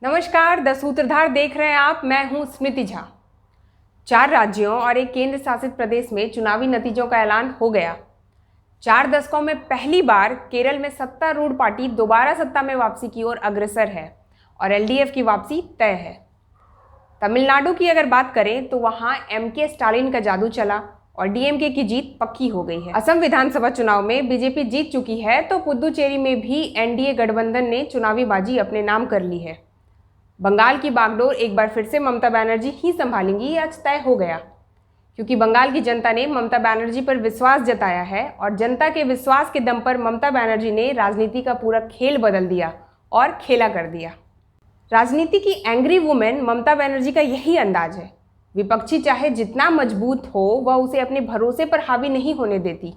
नमस्कार, द सूत्रधार देख रहे हैं आप। मैं हूं स्मृति झा। 4 राज्यों और एक केंद्र शासित प्रदेश में चुनावी नतीजों का ऐलान हो गया। 4 दशकों में पहली बार केरल में सत्तारूढ़ पार्टी दोबारा सत्ता में वापसी की ओर अग्रसर है और एलडीएफ की वापसी तय है। तमिलनाडु की अगर बात करें तो वहां एमके स्टालिन का जादू चला और डीएमके की जीत पक्की हो गई है। असम विधानसभा चुनाव में बीजेपी जीत चुकी है तो पुदुचेरी में भी एनडीए गठबंधन ने चुनावी बाजी अपने नाम कर ली है। बंगाल की बागडोर एक बार फिर से ममता बनर्जी ही संभालेंगी, ये आज तय हो गया, क्योंकि बंगाल की जनता ने ममता बनर्जी पर विश्वास जताया है और जनता के विश्वास के दम पर ममता बनर्जी ने राजनीति का पूरा खेल बदल दिया और खेला कर दिया। राजनीति की एंग्री वुमेन ममता बनर्जी का यही अंदाज है। विपक्षी चाहे जितना मजबूत हो, वह उसे अपने भरोसे पर हावी नहीं होने देती।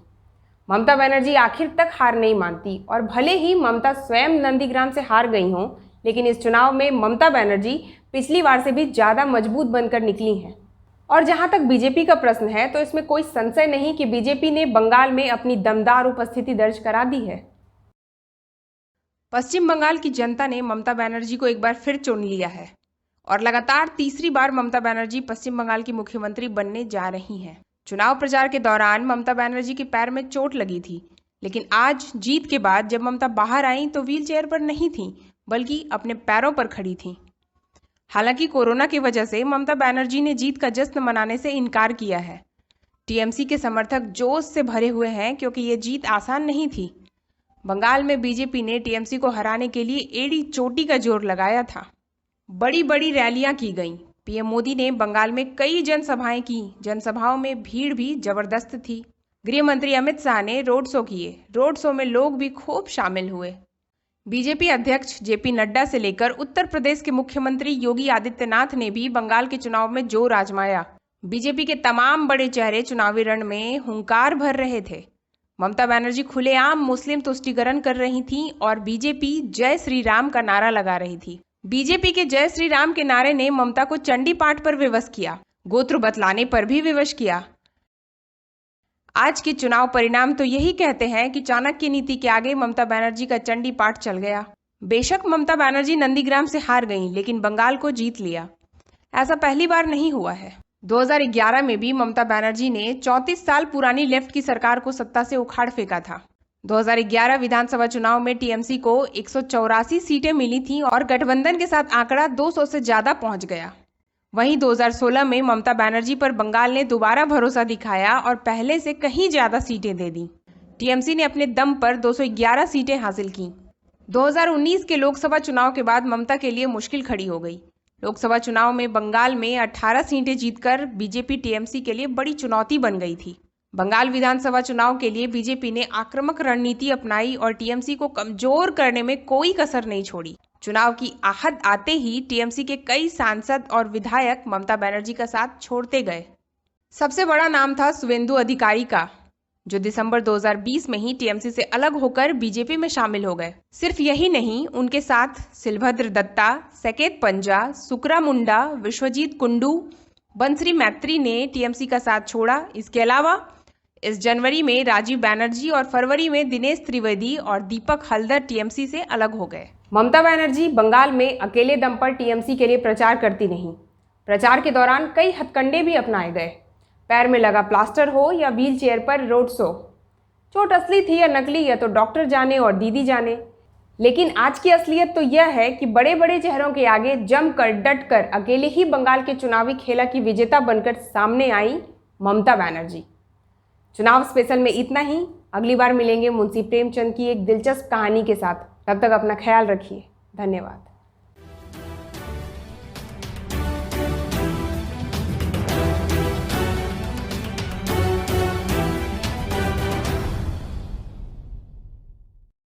ममता बनर्जी आखिर तक हार नहीं मानती और भले ही ममता स्वयं नंदीग्राम से हार गई हों, लेकिन इस चुनाव में ममता बनर्जी पिछली बार से भी ज़्यादा मजबूत बनकर निकली हैं। और जहां तक बीजेपी का प्रश्न है तो इसमें कोई संशय नहीं कि बीजेपी ने बंगाल में अपनी दमदार उपस्थिति दर्ज करा दी है। पश्चिम बंगाल की जनता ने ममता बनर्जी को एक बार फिर चुन लिया है और लगातार तीसरी बार ममता बनर्जी पश्चिम बंगाल की मुख्यमंत्री बनने जा रही हैं। चुनाव प्रचार के दौरान ममता बनर्जी के पैर में चोट लगी थी, लेकिन आज जीत के बाद जब ममता बाहर आई तो व्हील चेयर पर नहीं थी, बल्कि अपने पैरों पर खड़ी थी। हालांकि कोरोना की वजह से ममता बनर्जी ने जीत का जश्न मनाने से इनकार किया है। टीएमसी के समर्थक जोश से भरे हुए हैं क्योंकि ये जीत आसान नहीं थी। बंगाल में बीजेपी ने टीएमसी को हराने के लिए एड़ी चोटी का जोर लगाया था। बड़ी बड़ी रैलियां की गईं। पीएम मोदी ने बंगाल में कई जनसभाएं की। जनसभाओं में भीड़ भी जबरदस्त थी। गृह मंत्री अमित शाह ने रोड शो किए। रोड शो में लोग भी खूब शामिल हुए। बीजेपी अध्यक्ष जेपी नड्डा से लेकर उत्तर प्रदेश के मुख्यमंत्री योगी आदित्यनाथ ने भी बंगाल के चुनाव में जोर आजमाया। बीजेपी के तमाम बड़े चेहरे चुनावी रण में हुंकार भर रहे थे। ममता बनर्जी खुलेआम मुस्लिम तुष्टीकरण कर रही थीं और बीजेपी जय श्री राम का नारा लगा रही थी। बीजेपी के जय श्री राम के नारे ने ममता को चंडी पाठ पर विवश किया, गोत्र बतलाने पर भी विवश किया। आज के चुनाव परिणाम तो यही कहते हैं कि चाणक्य नीति के आगे ममता बनर्जी का चंडी पाठ चल गया। बेशक ममता बनर्जी नंदीग्राम से हार गईं, लेकिन बंगाल को जीत लिया। ऐसा पहली बार नहीं हुआ है। 2011 में भी ममता बनर्जी ने 34 साल पुरानी लेफ्ट की सरकार को सत्ता से उखाड़ फेंका था। 2011 विधानसभा चुनाव में टीएमसी को 184 सीटें मिली थीं और गठबंधन के साथ आंकड़ा 200 से ज्यादा पहुंच गया। वहीं 2016 में ममता बनर्जी पर बंगाल ने दोबारा भरोसा दिखाया और पहले से कहीं ज्यादा सीटें दे दी। टीएमसी ने अपने दम पर 211 सीटें हासिल की। 2019 के लोकसभा चुनाव के बाद ममता के लिए मुश्किल खड़ी हो गई। लोकसभा चुनाव में बंगाल में 18 सीटें जीतकर बीजेपी टीएमसी के लिए बड़ी चुनौती बन गई थी। बंगाल विधानसभा चुनाव के लिए बीजेपी ने आक्रामक रणनीति अपनाई और टीएमसी को कमजोर करने में कोई कसर नहीं छोड़ी। चुनाव की आहट आते ही टीएमसी के कई सांसद और विधायक ममता बनर्जी का साथ छोड़ते गए। सबसे बड़ा नाम था शुवेंदु अधिकारी का, जो दिसंबर 2020 में ही टीएमसी से अलग होकर बीजेपी में शामिल हो गए। सिर्फ यही नहीं, उनके साथ सिलभद्र दत्ता, सकेत पंजा, सुकरा मुंडा, विश्वजीत कुंडू, बंसरी मैत्री ने टीएमसी का साथ छोड़ा। इसके अलावा इस जनवरी में राजीव बैनर्जी और फरवरी में दिनेश त्रिवेदी और दीपक हल्दर टीएमसी से अलग हो गए। ममता बनर्जी बंगाल में अकेले दम पर टीएमसी के लिए प्रचार करती नहीं। प्रचार के दौरान कई हथकंडे भी अपनाए गए। पैर में लगा प्लास्टर हो या व्हील चेयर पर रोड शो। चोट असली थी या नकली, यह तो डॉक्टर जाने और दीदी जाने। लेकिन आज की असलियत तो यह है कि बड़े बड़े चेहरों के आगे जमकर डटकर अकेले ही बंगाल के चुनावी खेला की विजेता बनकर सामने आई ममता बनर्जी। चुनाव स्पेशल में इतना ही। अगली बार मिलेंगे मुंशी प्रेमचंद की एक दिलचस्प कहानी के साथ। तब तक अपना ख्याल रखिए। धन्यवाद।